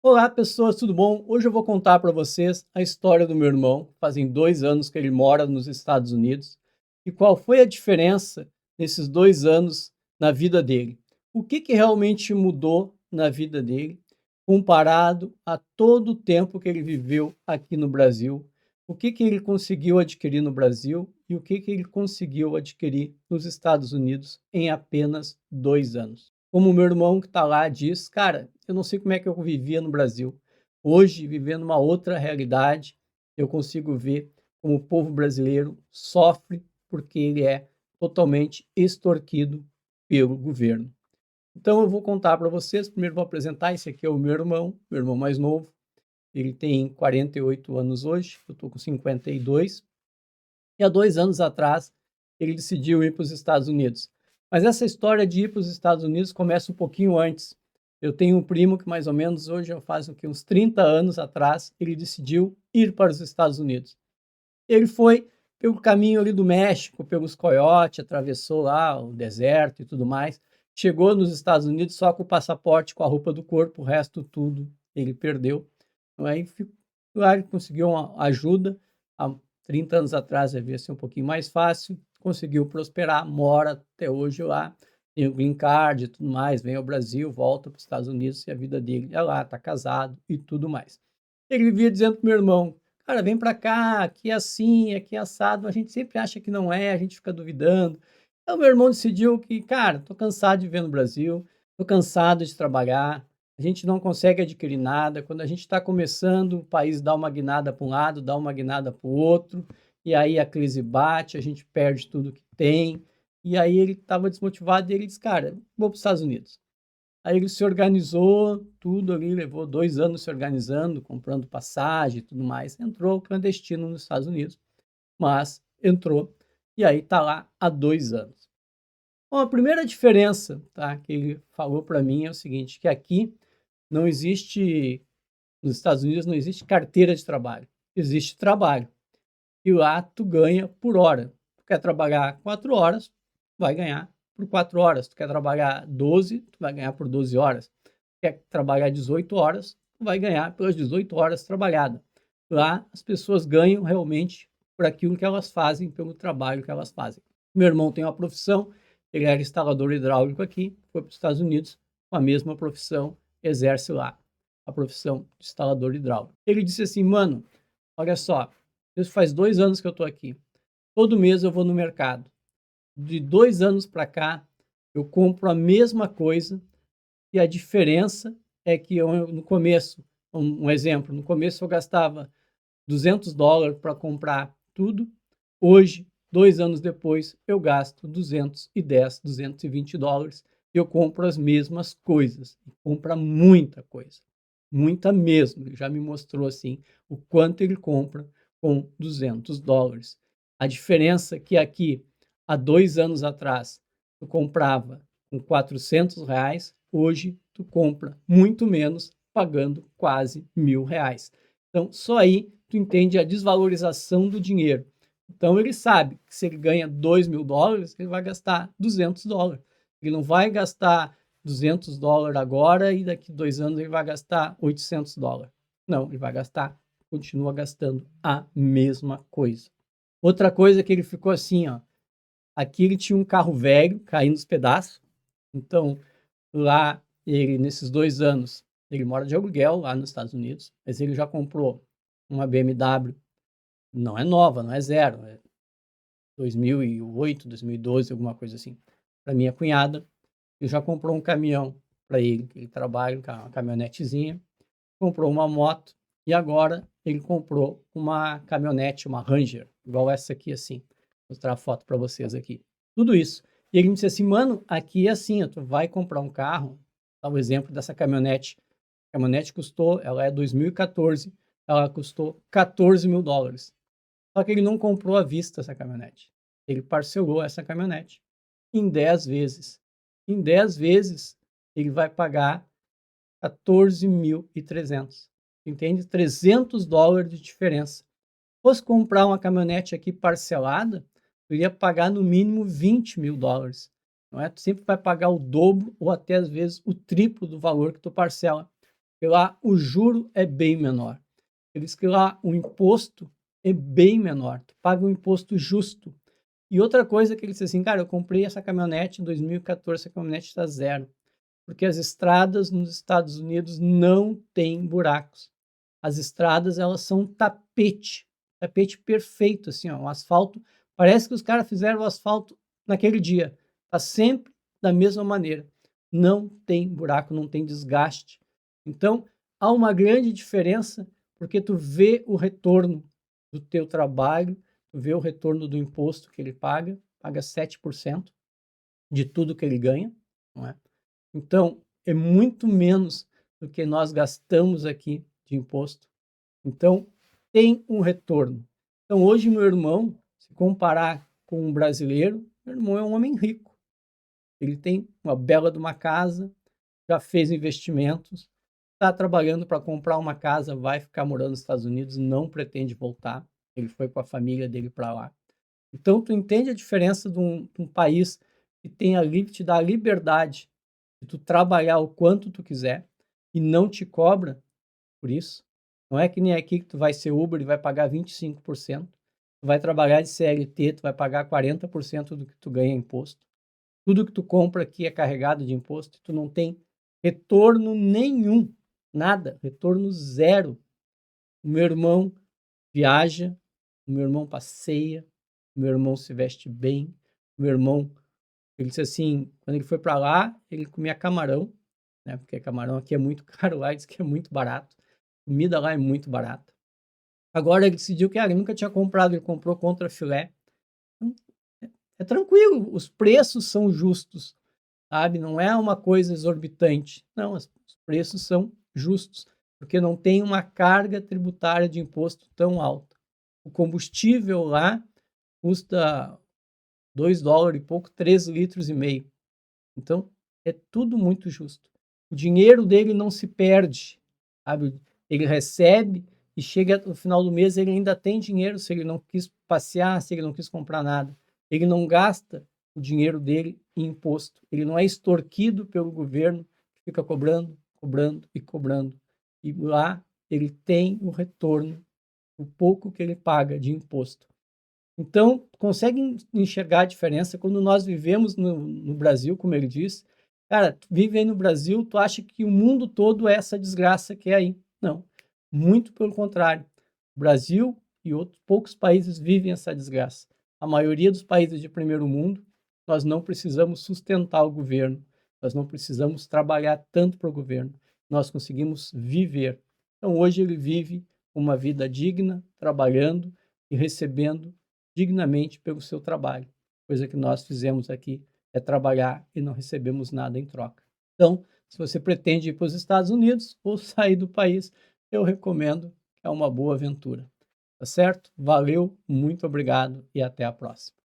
Olá pessoas, tudo bom? Hoje eu vou contar para vocês a história do meu irmão. Fazem 2 anos que ele mora nos Estados Unidos e qual foi a diferença nesses 2 anos na vida dele. O que realmente mudou na vida dele comparado a todo o tempo que ele viveu aqui no Brasil? O que ele conseguiu adquirir no Brasil e o que ele conseguiu adquirir nos Estados Unidos em apenas 2 anos? Como o meu irmão que está lá diz, cara, eu não sei como é que eu vivia no Brasil. Hoje, vivendo uma outra realidade, eu consigo ver como o povo brasileiro sofre porque ele é totalmente extorquido pelo governo. Então eu vou contar para vocês, primeiro vou apresentar, esse aqui é o meu irmão mais novo, ele tem 48 anos hoje, eu estou com 52, e há 2 anos atrás ele decidiu ir para os Estados Unidos. Mas essa história de ir para os Estados Unidos começa um pouquinho antes. Eu tenho um primo que mais ou menos hoje já faz uns 30 anos atrás, ele decidiu ir para os Estados Unidos. Ele foi pelo caminho ali do México, pelos Coyote, atravessou lá o deserto e tudo mais, chegou nos Estados Unidos só com o passaporte, com a roupa do corpo, o resto tudo ele perdeu. Aí lá ele conseguiu uma ajuda, há 30 anos atrás devia ser um pouquinho mais fácil, conseguiu prosperar, mora até hoje lá, tem o green card e tudo mais, vem ao Brasil, volta para os Estados Unidos e a vida dele é lá, está casado e tudo mais. Ele vivia dizendo para o meu irmão, cara, vem para cá, aqui é assim, aqui é assado, a gente sempre acha que não é, a gente fica duvidando. Então meu irmão decidiu que, cara, tô cansado de viver no Brasil, tô cansado de trabalhar, a gente não consegue adquirir nada, quando a gente está começando, o país dá uma guinada para um lado, dá uma guinada para o outro, e aí a crise bate, a gente perde tudo que tem, e aí ele estava desmotivado e ele disse, cara, vou para os Estados Unidos. Aí ele se organizou, tudo ali, levou 2 anos se organizando, comprando passagem e tudo mais. Entrou clandestino nos Estados Unidos, mas entrou e aí está lá há 2 anos. Bom, a primeira diferença, tá, que ele falou para mim é o seguinte, que aqui não existe, nos Estados Unidos não existe carteira de trabalho, existe trabalho. E lá tu ganha por hora. Tu quer trabalhar 4 horas, vai ganhar por 4 horas. Tu quer trabalhar 12, tu vai ganhar por 12 horas. Quer trabalhar 18 horas, tu vai ganhar pelas 18 horas trabalhadas. Lá as pessoas ganham realmente por aquilo que elas fazem, pelo trabalho que elas fazem. Meu irmão tem uma profissão, ele era instalador hidráulico aqui, foi para os Estados Unidos com a mesma profissão, exerce lá a profissão de instalador hidráulico. Ele disse assim, mano, olha só, isso faz 2 anos que eu estou aqui. Todo mês eu vou no mercado. De 2 anos para cá, eu compro a mesma coisa e a diferença é que eu, no começo, um exemplo, no começo eu gastava $200 para comprar tudo. Hoje, 2 anos depois, eu gasto 210, $220 e eu compro as mesmas coisas. Compra muita coisa, muita mesmo. Ele já me mostrou assim o quanto ele compra com $200. A diferença é que aqui, há 2 anos atrás, eu comprava com R$ 400, hoje tu compra muito menos, pagando quase R$ 1.000. Então, só aí tu entende a desvalorização do dinheiro. Então, ele sabe que se ele ganha $2.000, ele vai gastar $200. Ele não vai gastar $200 agora e daqui 2 anos ele vai gastar $800. Não, ele vai gastar, continua gastando a mesma coisa. Outra coisa que ele ficou assim, ó. Aqui ele tinha um carro velho, caindo os pedaços. Então, lá, ele, nesses 2 anos, ele mora de aluguel lá nos Estados Unidos, mas ele já comprou uma BMW, não é nova, não é zero, é 2008, 2012, alguma coisa assim, para minha cunhada. Ele já comprou um caminhão para ele, que ele trabalha, uma caminhonetezinha, comprou uma moto e agora ele comprou uma caminhonete, uma Ranger, igual essa aqui, assim. Vou mostrar a foto para vocês aqui. Tudo isso. E ele me disse assim, mano, aqui é assim, tu vai comprar um carro, dá o exemplo dessa caminhonete. A caminhonete custou, ela é 2014, ela custou $14.000. Só que ele não comprou à vista essa caminhonete. Ele parcelou essa caminhonete em 10 vezes. Em 10 vezes, ele vai pagar 14.300. Entende? $300 de diferença. Se fosse comprar uma caminhonete aqui parcelada, eu iria pagar no mínimo $20.000. Não é? Tu sempre vai pagar o dobro ou até às vezes o triplo do valor que tu parcela. Porque lá o juro é bem menor. Ele diz que lá o imposto é bem menor. Tu paga um imposto justo. E outra coisa que ele disse assim, cara, eu comprei essa caminhonete em 2014, essa caminhonete está zero. Porque as estradas nos Estados Unidos não têm buracos. As estradas, elas são tapete perfeito, assim, ó, um asfalto. Parece que os caras fizeram o asfalto naquele dia. Tá sempre da mesma maneira. Não tem buraco, não tem desgaste. Então, há uma grande diferença porque tu vê o retorno do teu trabalho, tu vê o retorno do imposto que ele paga 7% de tudo que ele ganha, não é? Então, é muito menos do que nós gastamos aqui de imposto. Então, tem um retorno. Então, hoje, meu irmão, se comparar com um brasileiro, meu irmão é um homem rico. Ele tem uma bela de uma casa, já fez investimentos, está trabalhando para comprar uma casa, vai ficar morando nos Estados Unidos, não pretende voltar. Ele foi com a família dele para lá. Então, tu entende a diferença de um país que tem te dá a liberdade de tu trabalhar o quanto tu quiser e não te cobra por isso. Não é que nem aqui que tu vai ser Uber e vai pagar 25%. Tu vai trabalhar de CLT, tu vai pagar 40% do que tu ganha em imposto. Tudo que tu compra aqui é carregado de imposto, tu não tem retorno nenhum, nada, retorno zero. O meu irmão viaja, o meu irmão passeia, o meu irmão se veste bem, o meu irmão, ele disse assim, quando ele foi para lá, ele comia camarão, né? Porque camarão aqui é muito caro, lá diz que é muito barato. Comida lá é muito barata. Agora ele decidiu que ele nunca tinha comprado, ele comprou contra filé. É tranquilo, os preços são justos, sabe? Não é uma coisa exorbitante. Não, os preços são justos, porque não tem uma carga tributária de imposto tão alta. O combustível lá custa $2 e pouco, 3,5 litros. Então, é tudo muito justo. O dinheiro dele não se perde, sabe? Ele recebe e chega no final do mês, ele ainda tem dinheiro se ele não quis passear, se ele não quis comprar nada. Ele não gasta o dinheiro dele em imposto. Ele não é extorquido pelo governo, que fica cobrando, cobrando e cobrando. E lá ele tem o retorno, o pouco que ele paga de imposto. Então, consegue enxergar a diferença quando nós vivemos no Brasil, como ele diz. Cara, tu vive aí no Brasil, tu acha que o mundo todo é essa desgraça que é aí. Não, muito pelo contrário. O Brasil e outros poucos países vivem essa desgraça. A maioria dos países de primeiro mundo, nós não precisamos sustentar o governo, nós não precisamos trabalhar tanto para o governo, nós conseguimos viver. Então, hoje ele vive uma vida digna, trabalhando e recebendo dignamente pelo seu trabalho. Coisa que nós fizemos aqui é trabalhar e não recebemos nada em troca. Então, se você pretende ir para os Estados Unidos ou sair do país, eu recomendo que é uma boa aventura. Tá certo? Valeu, muito obrigado e até a próxima.